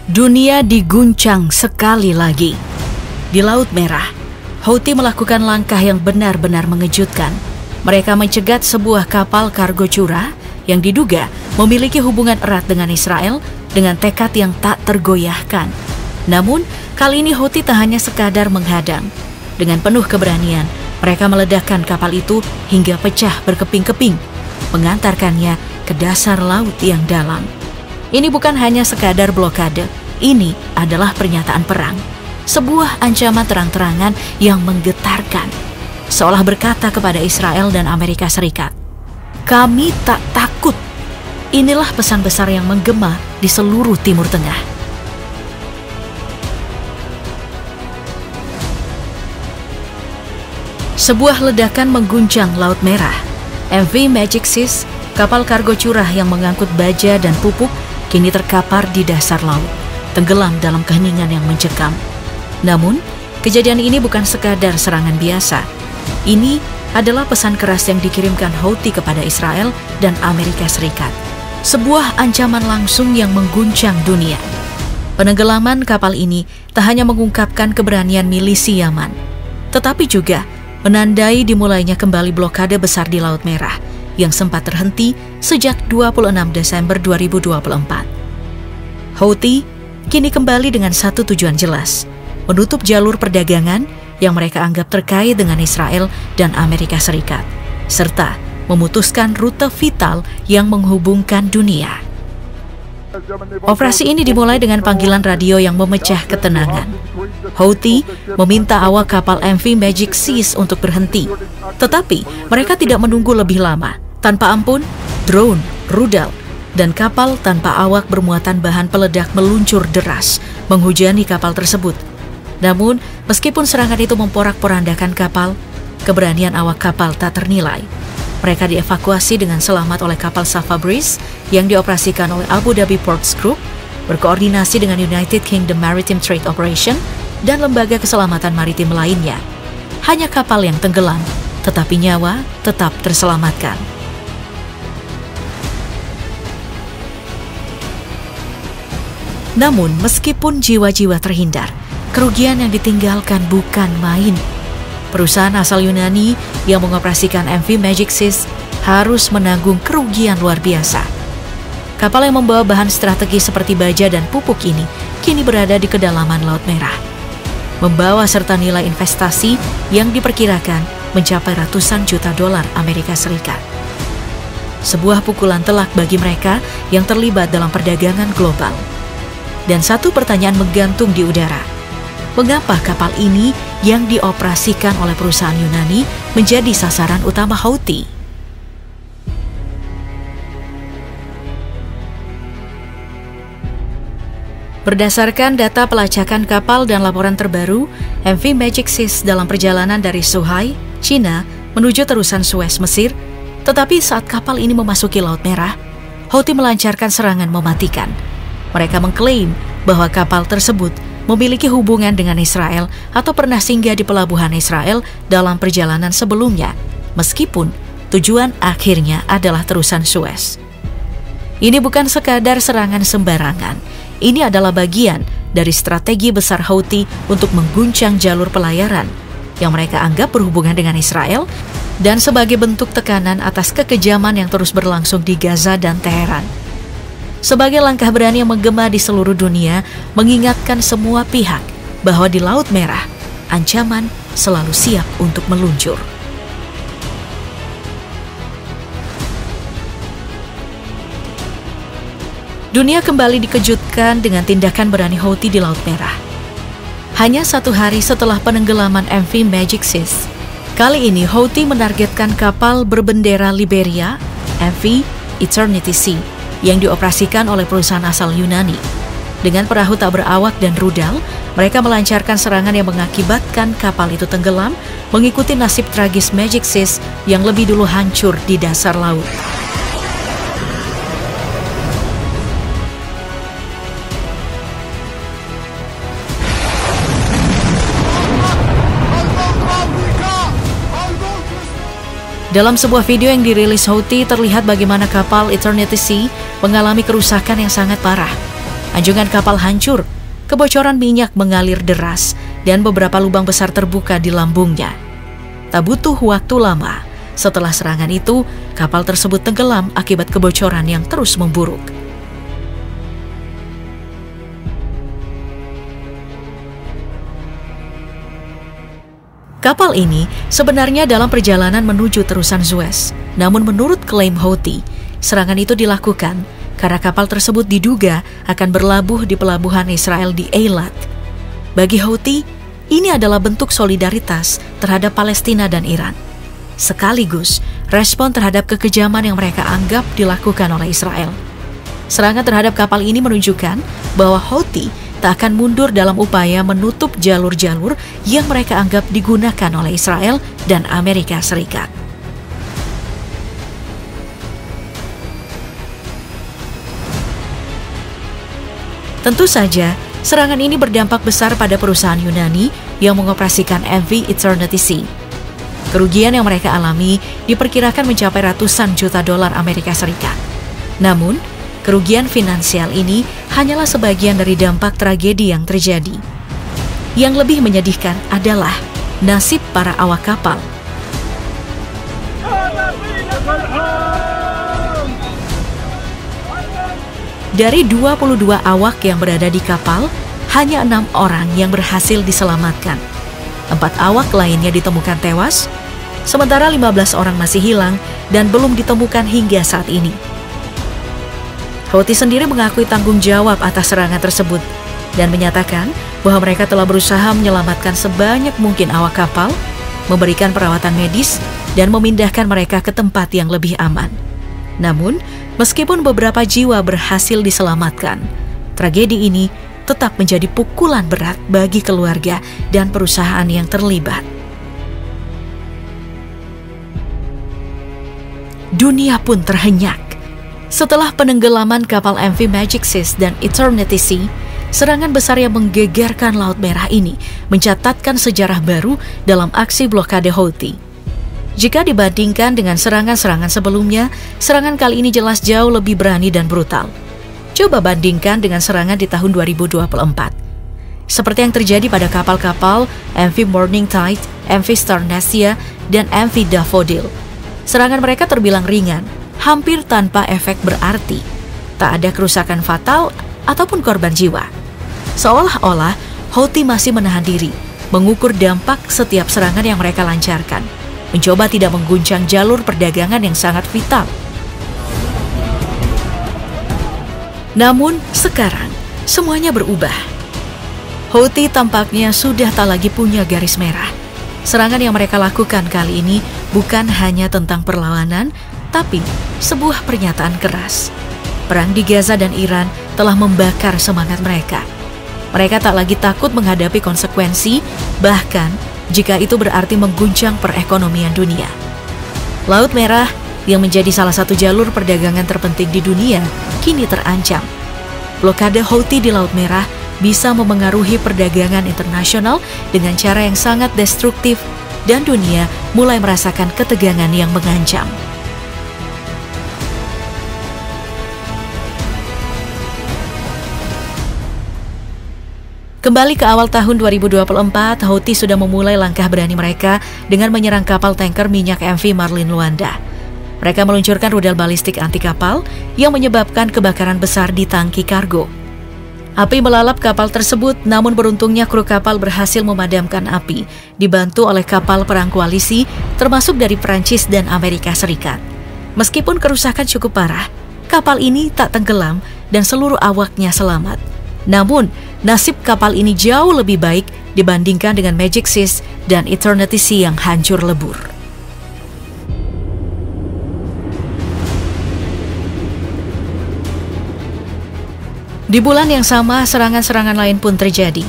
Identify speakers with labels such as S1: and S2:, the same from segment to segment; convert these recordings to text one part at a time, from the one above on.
S1: Dunia diguncang sekali lagi. Di Laut Merah, Houthi melakukan langkah yang benar-benar mengejutkan. Mereka mencegat sebuah kapal kargo curah yang diduga memiliki hubungan erat dengan Israel dengan tekad yang tak tergoyahkan. Namun, kali ini Houthi tak hanya sekadar menghadang. Dengan penuh keberanian, mereka meledakkan kapal itu hingga pecah berkeping-keping, mengantarkannya ke dasar laut yang dalam. Ini bukan hanya sekadar blokade, ini adalah pernyataan perang. Sebuah ancaman terang-terangan yang menggetarkan, seolah berkata kepada Israel dan Amerika Serikat, "Kami tak takut." Inilah pesan besar yang menggema di seluruh Timur Tengah. Sebuah ledakan mengguncang Laut Merah. MV Magic Seas, kapal kargo curah yang mengangkut baja dan pupuk, kini terkapar di dasar laut, tenggelam dalam keheningan yang mencekam. Namun, kejadian ini bukan sekadar serangan biasa. Ini adalah pesan keras yang dikirimkan Houthi kepada Israel dan Amerika Serikat. Sebuah ancaman langsung yang mengguncang dunia. Penenggelaman kapal ini tak hanya mengungkapkan keberanian milisi Yaman, tetapi juga menandai dimulainya kembali blokade besar di Laut Merah yang sempat terhenti sejak 26 Desember 2024. Houthi kini kembali dengan satu tujuan jelas, menutup jalur perdagangan yang mereka anggap terkait dengan Israel dan Amerika Serikat, serta memutuskan rute vital yang menghubungkan dunia. Operasi ini dimulai dengan panggilan radio yang memecah ketenangan. Houthi meminta awak kapal MV Magic Seas untuk berhenti, tetapi mereka tidak menunggu lebih lama. Tanpa ampun, drone, rudal, dan kapal tanpa awak bermuatan bahan peledak meluncur deras, menghujani kapal tersebut. Namun, meskipun serangan itu memporak-porandakan kapal, keberanian awak kapal tak ternilai. Mereka dievakuasi dengan selamat oleh kapal Safa Breeze yang dioperasikan oleh Abu Dhabi Ports Group, berkoordinasi dengan United Kingdom Maritime Trade Operation dan lembaga keselamatan maritim lainnya. Hanya kapal yang tenggelam, tetapi nyawa tetap terselamatkan. Namun, meskipun jiwa-jiwa terhindar, kerugian yang ditinggalkan bukan main. Perusahaan asal Yunani yang mengoperasikan MV Magic Seas harus menanggung kerugian luar biasa. Kapal yang membawa bahan strategis seperti baja dan pupuk ini kini berada di kedalaman Laut Merah, membawa serta nilai investasi yang diperkirakan mencapai ratusan juta dolar Amerika Serikat. Sebuah pukulan telak bagi mereka yang terlibat dalam perdagangan global. Dan satu pertanyaan menggantung di udara. Mengapa kapal ini yang dioperasikan oleh perusahaan Yunani menjadi sasaran utama Houthi? Berdasarkan data pelacakan kapal dan laporan terbaru, MV Magic Seas dalam perjalanan dari Zhuhai, China, menuju terusan Suez, Mesir, tetapi saat kapal ini memasuki Laut Merah, Houthi melancarkan serangan mematikan. Mereka mengklaim bahwa kapal tersebut memiliki hubungan dengan Israel atau pernah singgah di pelabuhan Israel dalam perjalanan sebelumnya, meskipun tujuan akhirnya adalah terusan Suez. Ini bukan sekadar serangan sembarangan, ini adalah bagian dari strategi besar Houthi untuk mengguncang jalur pelayaran yang mereka anggap berhubungan dengan Israel dan sebagai bentuk tekanan atas kekejaman yang terus berlangsung di Gaza dan Teheran. Sebagai langkah berani yang menggema di seluruh dunia, mengingatkan semua pihak bahwa di Laut Merah, ancaman selalu siap untuk meluncur. Dunia kembali dikejutkan dengan tindakan berani Houthi di Laut Merah. Hanya satu hari setelah penenggelaman MV Magic Seas, kali ini Houthi menargetkan kapal berbendera Liberia, MV Eternity Sea, yang dioperasikan oleh perusahaan asal Yunani. Dengan perahu tak berawak dan rudal, mereka melancarkan serangan yang mengakibatkan kapal itu tenggelam, mengikuti nasib tragis Magic Seas yang lebih dulu hancur di dasar laut. Dalam sebuah video yang dirilis Houthi, terlihat bagaimana kapal Eternity Sea mengalami kerusakan yang sangat parah. Anjungan kapal hancur, kebocoran minyak mengalir deras, dan beberapa lubang besar terbuka di lambungnya. Tak butuh waktu lama, setelah serangan itu, kapal tersebut tenggelam akibat kebocoran yang terus memburuk. Kapal ini sebenarnya dalam perjalanan menuju terusan Suez. Namun menurut klaim Houthi, serangan itu dilakukan karena kapal tersebut diduga akan berlabuh di pelabuhan Israel di Eilat. Bagi Houthi, ini adalah bentuk solidaritas terhadap Palestina dan Iran. Sekaligus respon terhadap kekejaman yang mereka anggap dilakukan oleh Israel. Serangan terhadap kapal ini menunjukkan bahwa Houthi tak akan mundur dalam upaya menutup jalur-jalur yang mereka anggap digunakan oleh Israel dan Amerika Serikat. Tentu saja, serangan ini berdampak besar pada perusahaan Yunani yang mengoperasikan MV Eternity Sea. Kerugian yang mereka alami diperkirakan mencapai ratusan juta dolar Amerika Serikat. Namun, kerugian finansial ini hanyalah sebagian dari dampak tragedi yang terjadi. Yang lebih menyedihkan adalah nasib para awak kapal. Dari 22 awak yang berada di kapal, hanya 6 orang yang berhasil diselamatkan. 4 awak lainnya ditemukan tewas, sementara 15 orang masih hilang dan belum ditemukan hingga saat ini. Houthi sendiri mengakui tanggung jawab atas serangan tersebut dan menyatakan bahwa mereka telah berusaha menyelamatkan sebanyak mungkin awak kapal, memberikan perawatan medis, dan memindahkan mereka ke tempat yang lebih aman. Namun, meskipun beberapa jiwa berhasil diselamatkan, tragedi ini tetap menjadi pukulan berat bagi keluarga dan perusahaan yang terlibat. Dunia pun terhenyak. Setelah penenggelaman kapal MV Magic Seas dan Eternity Sea, serangan besar yang menggegerkan Laut Merah ini mencatatkan sejarah baru dalam aksi blokade Houthi. Jika dibandingkan dengan serangan-serangan sebelumnya, serangan kali ini jelas jauh lebih berani dan brutal. Coba bandingkan dengan serangan di tahun 2024. Seperti yang terjadi pada kapal-kapal MV Morning Tide, MV Starnasia, dan MV Daffodil. Serangan mereka terbilang ringan, hampir tanpa efek berarti. Tak ada kerusakan fatal ataupun korban jiwa. Seolah-olah Houthi masih menahan diri, mengukur dampak setiap serangan yang mereka lancarkan, mencoba tidak mengguncang jalur perdagangan yang sangat vital. Namun sekarang semuanya berubah. Houthi tampaknya sudah tak lagi punya garis merah. Serangan yang mereka lakukan kali ini bukan hanya tentang perlawanan, tapi sebuah pernyataan keras. Perang di Gaza dan Iran telah membakar semangat mereka. Mereka tak lagi takut menghadapi konsekuensi, bahkan jika itu berarti mengguncang perekonomian dunia. Laut Merah yang menjadi salah satu jalur perdagangan terpenting di dunia kini terancam. Blokade Houthi di Laut Merah bisa memengaruhi perdagangan internasional dengan cara yang sangat destruktif dan dunia mulai merasakan ketegangan yang mengancam. Kembali ke awal tahun 2024, Houthi sudah memulai langkah berani mereka dengan menyerang kapal tanker minyak MV Marlin Luanda. Mereka meluncurkan rudal balistik anti kapal yang menyebabkan kebakaran besar di tangki kargo. Api melalap kapal tersebut, namun beruntungnya kru kapal berhasil memadamkan api, dibantu oleh kapal perang koalisi termasuk dari Prancis dan Amerika Serikat. Meskipun kerusakan cukup parah, kapal ini tak tenggelam dan seluruh awaknya selamat. Namun, nasib kapal ini jauh lebih baik dibandingkan dengan Magic Seas dan Eternity Sea yang hancur lebur. Di bulan yang sama, serangan-serangan lain pun terjadi.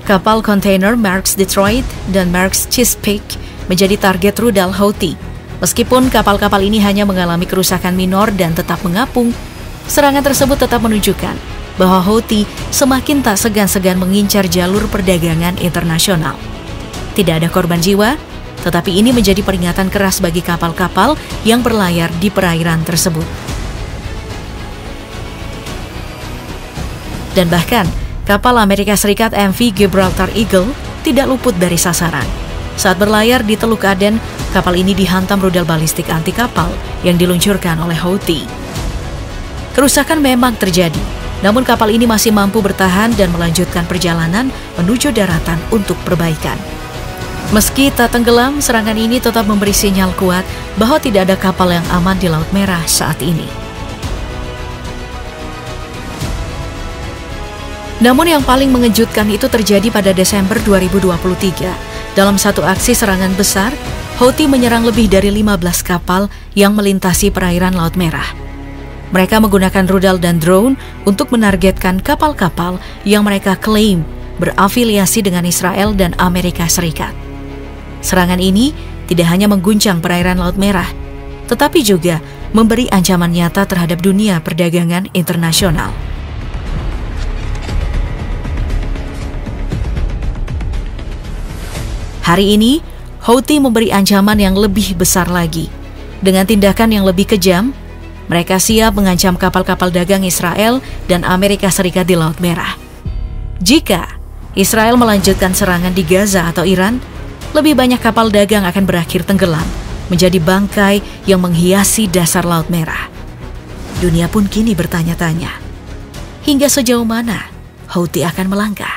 S1: Kapal kontainer Maersk Detroit dan Maersk Chesapeake menjadi target rudal Houthi. Meskipun kapal-kapal ini hanya mengalami kerusakan minor dan tetap mengapung, serangan tersebut tetap menunjukkan bahwa Houthi semakin tak segan-segan mengincar jalur perdagangan internasional. Tidak ada korban jiwa, tetapi ini menjadi peringatan keras bagi kapal-kapal yang berlayar di perairan tersebut. Dan bahkan, kapal Amerika Serikat MV Gibraltar Eagle tidak luput dari sasaran. Saat berlayar di Teluk Aden, kapal ini dihantam rudal balistik anti kapal yang diluncurkan oleh Houthi. Kerusakan memang terjadi, namun kapal ini masih mampu bertahan dan melanjutkan perjalanan menuju daratan untuk perbaikan. Meski tak tenggelam, serangan ini tetap memberi sinyal kuat bahwa tidak ada kapal yang aman di Laut Merah saat ini. Namun yang paling mengejutkan itu terjadi pada Desember 2023. Dalam satu aksi serangan besar, Houthi menyerang lebih dari 15 kapal yang melintasi perairan Laut Merah. Mereka menggunakan rudal dan drone untuk menargetkan kapal-kapal yang mereka klaim berafiliasi dengan Israel dan Amerika Serikat. Serangan ini tidak hanya mengguncang perairan Laut Merah, tetapi juga memberi ancaman nyata terhadap dunia perdagangan internasional. Hari ini, Houthi memberi ancaman yang lebih besar lagi. Dengan tindakan yang lebih kejam, mereka siap mengancam kapal-kapal dagang Israel dan Amerika Serikat di Laut Merah. Jika Israel melanjutkan serangan di Gaza atau Iran, lebih banyak kapal dagang akan berakhir tenggelam, menjadi bangkai yang menghiasi dasar Laut Merah. Dunia pun kini bertanya-tanya, hingga sejauh mana Houthi akan melangkah?